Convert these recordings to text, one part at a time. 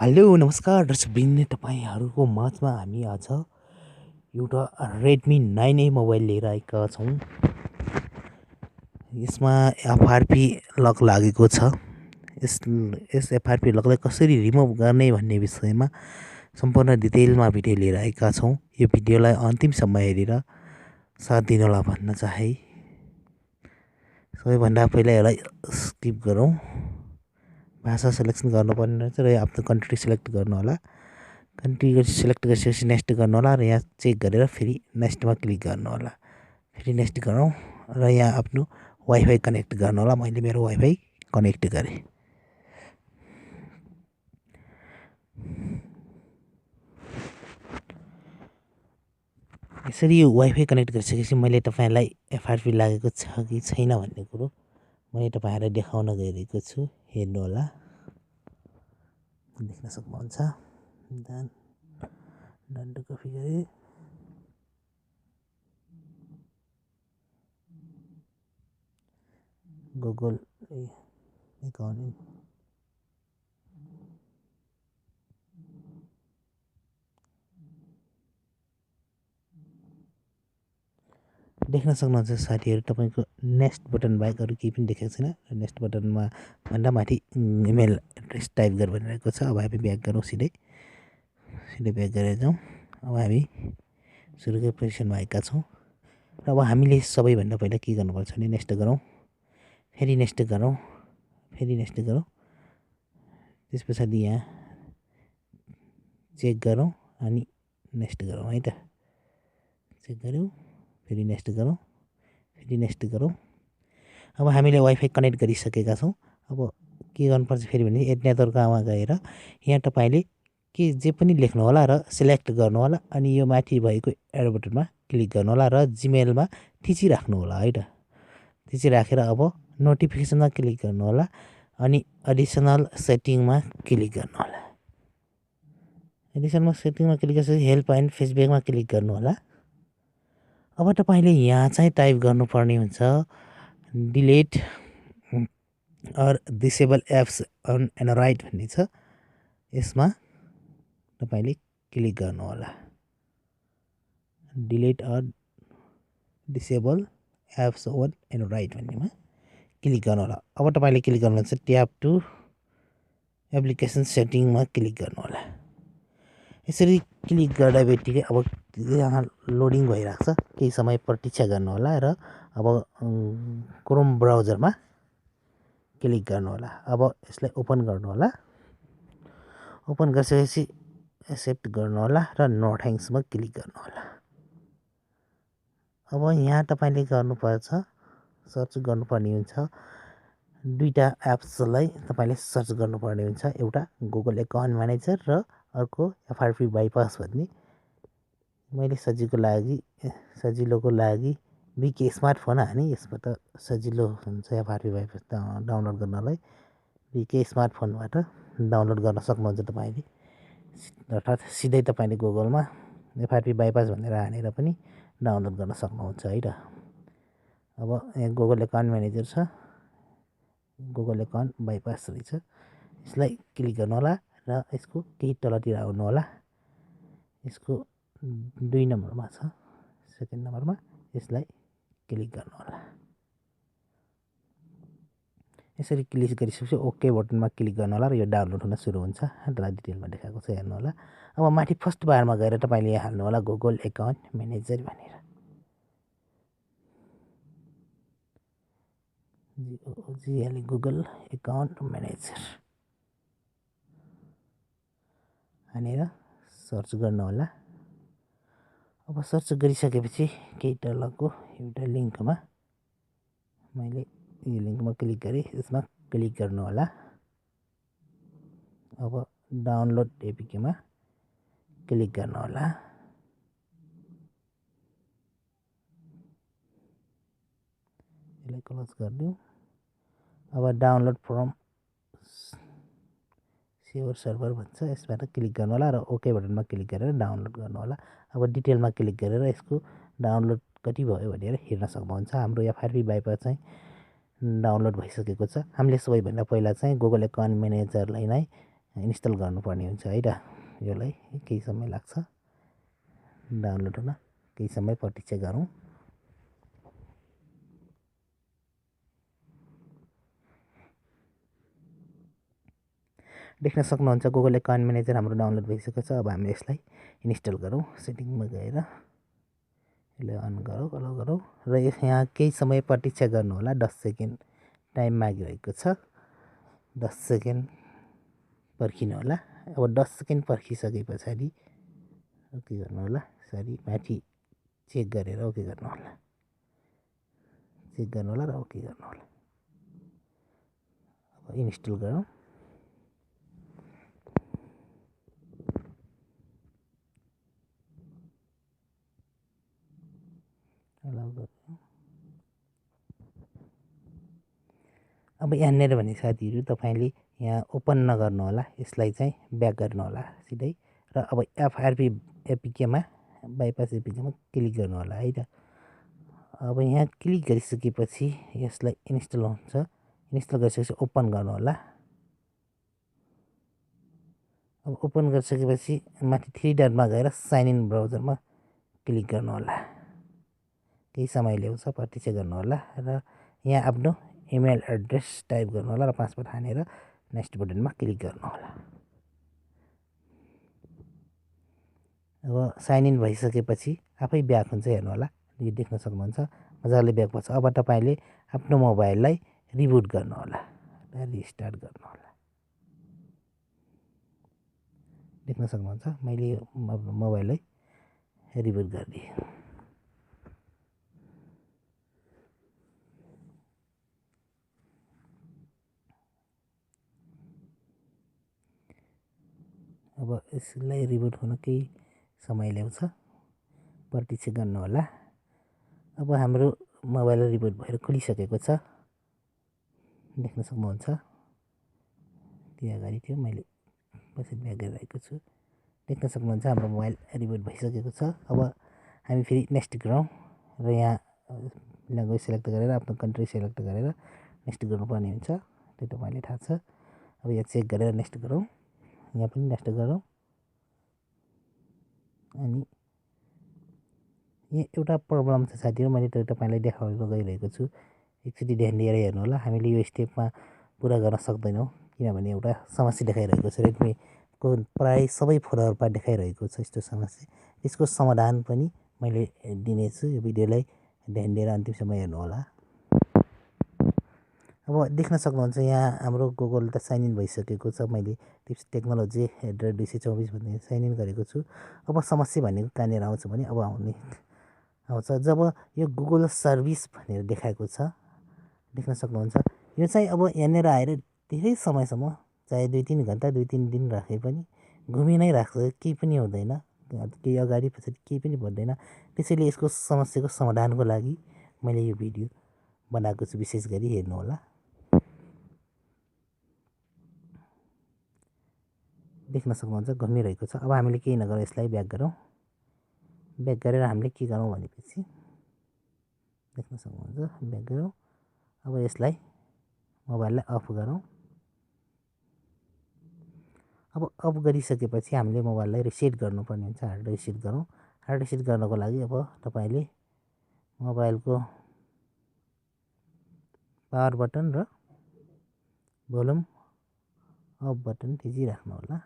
Hello नमस्कार दर्शकवृन्द, तपाईहरुको माझमा हामी आज एउटा Redmi 9A मोबाइल लिएर आएका छौं। यसमा एफआरपी लक लागेको छ। यस एफआरपी लकलाई कसरी रिमुभ गर्ने भन्ने विषयमा सम्पूर्ण डिटेलमा भिडियो लिएर आएका छौं। यो भिडियोलाई अन्तिमसम्म हेरेर साथ दिनुहोला भन्न चाहे। सबैभन्दा पहिला यसलाई स्किप गरौँ। भाषा सिलेक्सन गर्नुपर्ने रहेछ र आफ्नो कन्ट्री सिलेक्ट गर्नु होला। कन्ट्री सिलेक्ट गरेपछि नेक्स्ट गर्नु होला र यहाँ चेक गरेर फेरि नेक्स्टमा क्लिक गर्नु होला। फेरि नेक्स्ट गरौँ र यहाँ आफ्नो वाइफाई कनेक्ट गर्नु होला। मैले मेरो वाइफाई कनेक्ट गरेँ। यसरी यो वाइफाई कनेक्ट गरिसकेपछि मैले तपाईलाई एफआरपी लागेको छ कि छैन भन्ने कुरो मैले तपाईहरुलाई देखाउन गइरहेको छु। हेर्नु होला, देख्न सक्नुहुन्छ। डन टु कपी गरे। गुगल एकाउन्ट देख्न सक्नुहुन्छ साथीहरु। तपाईको नेक्स्ट बटन बाहेक अरु केही पनि देखेको छैन। नेक्स्ट बटनमा भन्दा माथि इमेल एड्रेस टाइप गर भनिरहेको छ। अब हामी ब्याक गरौँ, सिधै ब्याक गरेर जाउँ। अब हामी सुरुकै पोजिसनमा आएका छौं र अब हामीले सबैभन्दा पहिला के गर्नुपर्छ भने नेक्स्ट गरौँ, फेरि नेक्स्ट गरौँ, फेरि नेक्स्ट गरौँ। त्यसपछि यहाँ चेक गरौँ अनि नेक्स्ट गरौँ है त। चेक गर्यौं, फेरि नेक्स्ट गरौँ, फेरि नेक्स्ट गरौँ। अब हामीले वाइफाई कनेक्ट गरिसकेका छौं। अब के गर्नुपर्छ फेरि भने एड नेटवर्कमा गएर यहाँ तपाईले के जे पनि लेख्नु होला र सिलेक्ट गर्नु होला अनि यो माथि भएको एरो बटनमा क्लिक गर्नु होला र जीमेलमा थिची राख्नु होला है त। थिची राखेर अब नोटिफिकेसनमा क्लिक गर्नु होला अनि एडिसनल सेटिङमा क्लिक गर्नु होला। एडिसनल सेटिङमा क्लिक गरेपछि हेल्प एन्ड फेसबुकमा क्लिक गर्नु होला। अब तपाईले यहाँ चाहिँ टाइप गर्नुपर्ने हुन्छ delete or disable apps on Android भन्ने छ। यसमा तपाईले क्लिक गर्नु होला। Delete or disable apps on एन्ड्रोइड भन्नेमा क्लिक गर्नु होला। अब तपाईले क्लिक गर्नुहुन्छ ट्याब टु एप्लिकेसन सेटिङमा क्लिक गर्नु होला। यसरी क्लिक गर्दा बित्तिकै अब यहाँ लोडिङ भइरहेको छ। केही समय प्रतीक्षा गर्नु होला र अब क्रोम ब्राउजरमा क्लिक गर्नु होला। अब यसलाई ओपन गर्नु होला। ओपन गरिसकेपछि एक्सेप्ट गर्नु होला र नो थ्याङ्क्समा क्लिक गर्नु होला। अब यहाँ तपाईले गर्नुपर्छ सर्च गर्नुपर्ने हुन्छ। दुईटा एप्सलाई तपाईले सर्च गर्नुपर्ने हुन्छ। एउटा गुगल एकाउन्ट म्यानेजर र अर्को एफआरपी बाइपास भन्ने। मैले सजिलोको लागि बिके स्मार्टफोन हाने। यसबाट सजिलो हुन्छ एफआरपी बाइपास डाउनलोड गर्नलाई। बिके स्मार्टफोनबाट डाउनलोड गर्न सक्नुहुन्छ तपाईले। अर्थात् सिधै तपाईले गुगलमा एफआरपी बाइपास भनेर हानेर पनि डाउनलोड गर्न सक्नुहुन्छ है त। अब यहाँ गुगल एकाउन्ट म्यानेजर छ, गुगल एकाउन्ट बाइपास रहेछ। यसलाई क्लिक गर्नु होला र यसको केही तलतिर आउनु होला। यसको 2 नम्बरमा छ, सेकेन्ड नम्बरमा यसलाई क्लिक गर्नु होला। यसरी क्लिक गरिसकेपछि ओके बटनमा क्लिक गर्नु होला र यो डाउनलोड हुन सुरु हुन्छ। त्यसलाई डिटेलमा देखाएको छ, हेर्नु होला। अब माथि फर्स्ट बारमा गएर तपाईले यहाँ हाल्नु होला गुगल एकाउन्ट म्यानेजर भनेर। गुगल एकाउन्ट म्यानेजर हानेर सर्च गर्नु होला। अब सर्च गरिसकेपछि केही तलको एउटा लिङ्कमा मैले यो लिङ्कमा क्लिक गरेँ। यसमा क्लिक गर्नु होला। अब डाउनलोड एपिकेमा क्लिक गर्नु होला। यसलाई क्लोज गरिदिउँ। अब डाउनलोड फ्रम सेभर सर्भर भन्छ, यसबाट क्लिक गर्नु होला र ओके बटनमा क्लिक गरेर डाउनलोड गर्नु होला। अब डिटेलमा क्लिक गरेर यसको डाउनलोड कति भयो भनेर हेर्न सक्नुहुन्छ। हाम्रो एफआरपी बाइपास चाहिँ डाउनलोड भइसकेको छ। हामीले सबैभन्दा पहिला चाहिँ गुगल एकाउन्ट म्यानेजरलाई नै इन्स्टल गर्नुपर्ने हुन्छ है त। यसलाई केही समय लाग्छ डाउनलोड हुन, केही समय प्रतीक्षा गरौँ। देख्न सक्नुहुन्छ गुगल एकाउन्ट म्यानेजर हाम्रो डाउनलोड भइसकेको छ। अब हामी यसलाई इन्स्टल गरौँ। सेटिङमा गएर यसलाई अन गरौँ, अलो गरौँ र यहाँ केही समय प्रतीक्षा गर्नु होला। 10 सेकेन्ड टाइम मागिरहेको छ। 10 सेकेन्ड पर्खिनु होला। अब 10 सेकेन्ड पर्खिसके पछाडि ओके गर्नु होला। सरी, माथि चेक गरेर ओके गर्नु होला। चेक गर्नु होला र ओके गर्नु होला। अब इन्स्टल गरौँ। अब यहाँनिर भने साथीहरू तपाईँले यहाँ ओपन नगर्नु होला। यसलाई चाहिँ ब्याक गर्नु होला सिधै र अब एफआरपी एपिकेमा बाइपास एपिकेमा क्लिक गर्नु होला है त। अब यहाँ क्लिक गरिसकेपछि यसलाई इन्स्टल हुन्छ। इन्स्टल गरिसकेपछि ओपन गर्नु होला। अब ओपन गरिसकेपछि माथि 3 डटमा गएर साइन इन ब्राउजरमा क्लिक गर्नु होला। केही समय ल्याउँछ, प्रतीक्षा गर्नु होला र यहाँ आफ्नो इमेल एड्रेस टाइप गर्नु होला र पासवर्ड हानेर नेक्स्ट बटनमा क्लिक गर्नु होला। अब साइन इन भइसकेपछि आफै ब्याक हुन्छ, हेर्नु होला। यो देख्न सक्नुहुन्छ मजाले ब्याक भएछ। अब तपाईँले आफ्नो मोबाइललाई रिबुट गर्नु होला, रिस्टार्ट गर्नु होला। देख्न सक्नुहुन्छ मैले मोबाइललाई रिबुट गरिदिएँ। अब यसलाई रिबुट हुन केही समय ल्याउँछ, प्रतीक्षा गर्नु होला। अब हाम्रो मोबाइल रिबुट भएर खुलिसकेको छ। देख्न सक्नुहुन्छ त्यो अगाडि थियो, मैले पछि ब्याक गरिरहेको छु। देख्न सक्नुहुन्छ हाम्रो मोबाइल रिबुट भइसकेको छ। अब हामी फेरि नेक्स्ट गरौँ र यहाँ ल्याङ्ग्वेज सेलेक्ट गरेर आफ्नो कन्ट्री सेलेक्ट गरेर नेक्स्ट गर्नुपर्ने हुन्छ। त्यो तपाईँलाई थाहा छ। अब यहाँ चेक गरेर नेक्स्ट गरौँ। यहाँ पनि नेक्स्ट गरौँ। अनि यहाँ एउटा प्रब्लम छ साथीहरू, मैले त्यो तपाईँलाई देखाउन गइरहेको छु। एकचोटि ध्यान दिएर हेर्नु होला। हामीले यो स्टेपमा पुरा गर्न सक्दैनौँ किनभने एउटा समस्या देखाइरहेको छ। रेडमीको प्राय सबै फोनहरूमा देखाइरहेको छ यस्तो समस्या। यसको समाधान पनि मैले दिनेछु। यो भिडियोलाई ध्यान दिएर अन्तिमसम्म हेर्नु होला। अब देख्न सक्नुहुन्छ यहाँ हाम्रो गुगल त साइन इन भइसकेको छ। मैले टिप्स टेक्नोलोजी हेडर 224 भन्ने साइन इन गरेको छु। अब समस्या भनेको कहाँनिर आउँछ भने अब आउँछ जब यो गुगल सर्भिस भनेर देखाएको छ। देख्न सक्नुहुन्छ यो चाहिँ अब यहाँनिर आएर धेरै समयसम्म, चाहे 2-3 घन्टा 2-3 दिन राखे पनि घुमि नै राख्छ, केही पनि हुँदैन। केही अगाडि पछाडि केही पनि भन्दैन। त्यसैले यसको समस्याको समाधानको लागि मैले यो भिडियो बनाएको छु। विशेष गरी हेर्नु होला। देख्न सक्नुहुन्छ घुमिरहेको छ। अब हामीले केही नगरौँ, यसलाई ब्याक गरौँ। ब्याक गरेर हामीले के गरौँ भनेपछि देख्न सक्नुहुन्छ ब्याक गरौँ। अब यसलाई मोबाइललाई अफ गरौँ। अब अफ गरिसकेपछि हामीले मोबाइललाई रिसेट गर्नुपर्ने हुन्छ। हार्ड रिसेट गरौँ। हार्ड रिसेट गर्नको लागि अब तपाईँले मोबाइलको पावर बटन र भोल्युम अफ बटन थिचिराख्नु होला।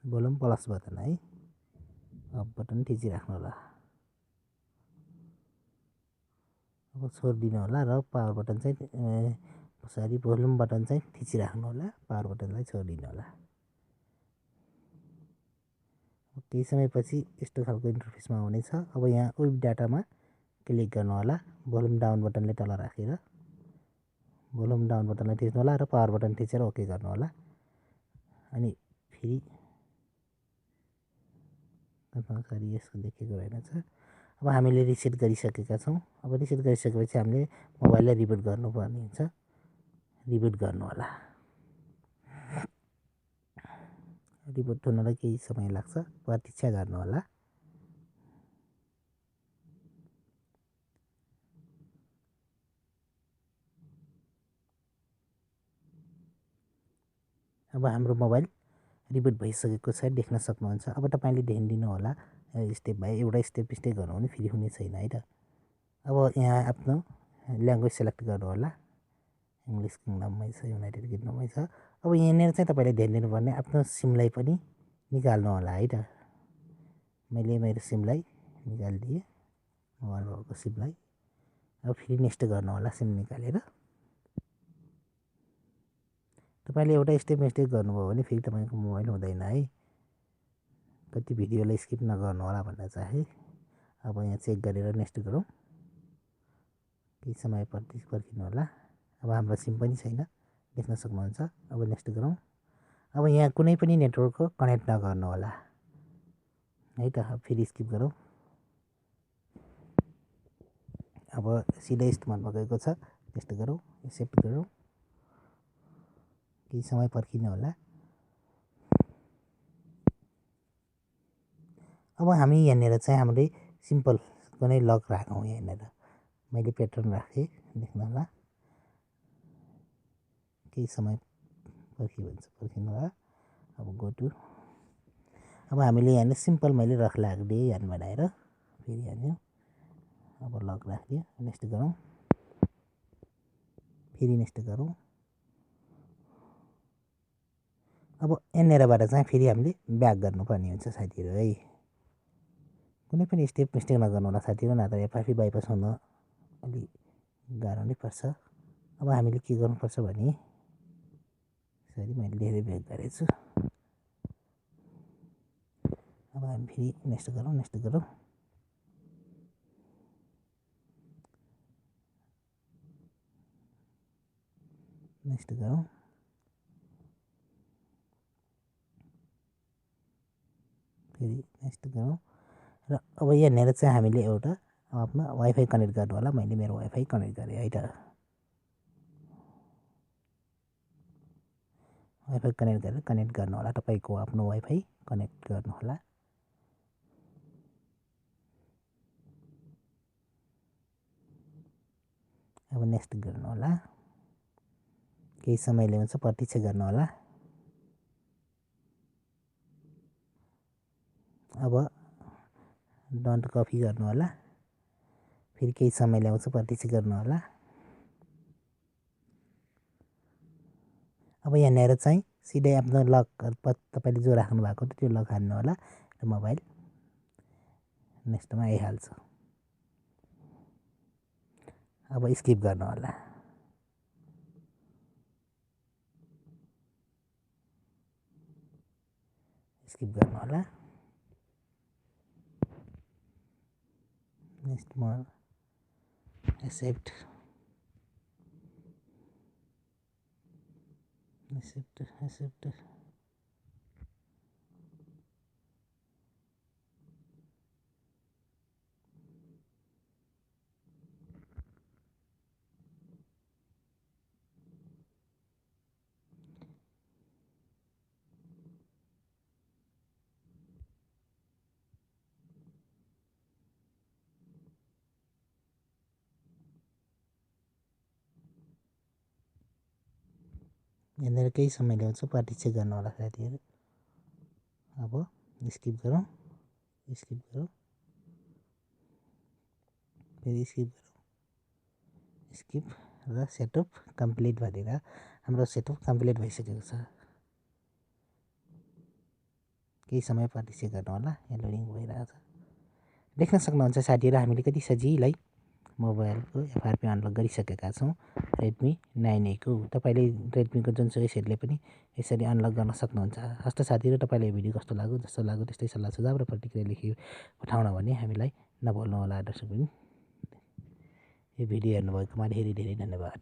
भोल्युम प्लस बटन है, अफ बटन थिचिराख्नु होला। अब छोडिदिनु होला र पावर बटन चाहिँ भोल्युम बटन चाहिँ थिचिराख्नु होला। पावर बटनलाई छोडिदिनु होला। केही समयपछि यस्तो खालको इन्टरफेसमा आउनेछ। अब यहाँ वेब डाटामा क्लिक गर्नु होला। भोल्युम डाउन बटनले तल राखेर भोल्युम डाउन बटनलाई थिच्नु होला र पावर बटन थिचेर ओके गर्नु होला। अनि फेरि यसको देखेको रहेनछ। अब हामीले रिसेट गरिसकेका छौँ। अब रिसेट गरिसकेपछि हामीले मोबाइललाई रिबुट गर्नुपर्ने हुन्छ। रिबुट गर्नु होला। रिबुट हुनलाई केही समय लाग्छ, प्रतीक्षा गर्नु होला। अब हाम्रो मोबाइल रिबुट भइसकेको छ देख्न सक्नुहुन्छ। अब तपाईँले ध्यान दिनु होला, स्टेप बाई एउटा स्टेप गर्नु भने फेरि हुने छैन है त। अब यहाँ आफ्नो ल्याङ्ग्वेज सेलेक्ट गर्नु होला। इङ्ग्लिस किङडममै छ, युनाइटेड किङडममै छ। अब यहाँनिर चाहिँ तपाईँले ध्यान दिनुपर्ने आफ्नो सिमलाई पनि निकाल्नु होला है त। मैले मेरो सिमलाई निकालिदिएँ, मोबाइल भएको सिमलाई। अब फेरि नेक्स्ट गर्नु होला सिम निकालेर। तपाईँले एउटा स्टेप मिस्टेक गर्नुभयो भने फेरि तपाईँको मोबाइल हुँदैन है। कति भिडियोलाई स्किप नगर्नु होला भन्न चाहे। अब यहाँ चेक गरेर नेक्स्ट गरौँ। केही समय पर्खिनु होला। अब हाम्रो सिम पनि छैन, देख्न सक्नुहुन्छ। अब नेक्स्ट गरौँ। अब यहाँ कुनै पनि नेटवर्कको कनेक्ट नगर्नु होला है त। अब फेरि स्किप गरौँ। अब सिधै इस्तेमालमा गएको छ, नेक्स्ट गरौँ, एक्सेप्ट गरौँ। केही समय पर्खिनु होला। अब हामी यहाँनिर चाहिँ हामीले सिम्पल कुनै लक राखौँ। यहाँनिर मैले प्याटर्न राखेँ, देख्नु होला। केही समय पर्खिनु होला। अब गो टु। अब हामीले यहाँनिर सिम्पल मैले रक राखिदिएँ यहाँ बनाएर, फेरि हाल्यो। अब लक राखिदियो, नेक्स्ट गरौँ, फेरि नेक्स्ट गरौँ। अब यहाँनिरबाट चाहिँ फेरि हामीले ब्याक गर्नुपर्ने हुन्छ साथीहरू है। कुनै पनि स्टेप मिस्टेक नगर्नु होला साथीहरू, नत्र एफआरपी बाइपास हुन अलिक गाह्रो नै पर्छ। अब हामीले के गर्नुपर्छ भने, सरी मैले धेरै ब्याक गरेछु। अब हामी फेरि नेक्स्ट गरौँ, नेक्स्ट गरौँ। नेक्स्ट गरौँ। फेरि नेक्स्ट गरौँ। र अब यहाँनिर चाहिँ हामीले एउटा आफ्नो वाइफाई कनेक्ट गर्नु होला। मैले मेरो वाइफाई कनेक्ट गरेँ है त। वाइफाई कनेक्ट गरेर कनेक्ट गर्नु होला। तपाईँको आफ्नो वाइफाई कनेक्ट गर्नु होला। अब नेक्स्ट गर्नु होला। केही समय ल्याउँछ, प्रतीक्षा गर्नु होला। अब डन्ट कपी गर्नु होला। फेरि केही समय ल्याउँछ, प्रतीक्षा गर्नु होला। अब यहाँनिर चाहिँ सिधै आफ्नो लक तपाईँले जो राख्नु भएको त्यो लक हान्नु होला र मोबाइल नेक्स्टमा आइहाल्छ। अब स्किप गर्नु होला। स्किप गर्नु होला। Next more accept accept. यहाँनिर केही समय ल्याउँछ, प्रतीक्षा गर्नु होला साथीहरू। अब स्किप गरौँ, स्किप गरौँ, फेरि स्किप गरौँ, स्किप र सेटअप कम्प्लिट भनेर हाम्रो सेटअप कम्प्लिट भइसकेको छ। केही समय प्रतीक्षा गर्नु होला। यहाँ लोडिङ भइरहेछ, देख्न सक्नुहुन्छ साथीहरू। हामीले कति सजिलै मोबाइलको एफआरपी अनलक गरिसकेका छौँ रेडमी 9A को। तपाईँले रेडमीको जुनसुकै सेटले पनि यसरी अनलक गर्न सक्नुहुन्छ। हस्त साथीहरू, तपाईँलाई भिडियो कस्तो लाग्यो, जस्तो लाग्यो त्यस्तै सल्लाह सुझाव र प्रतिक्रिया लेखी पठाउन भने हामीलाई नभुल्नु होला। दर्शक यो भिडियो हेर्नुभएकोमा धेरै धेरै धन्यवाद।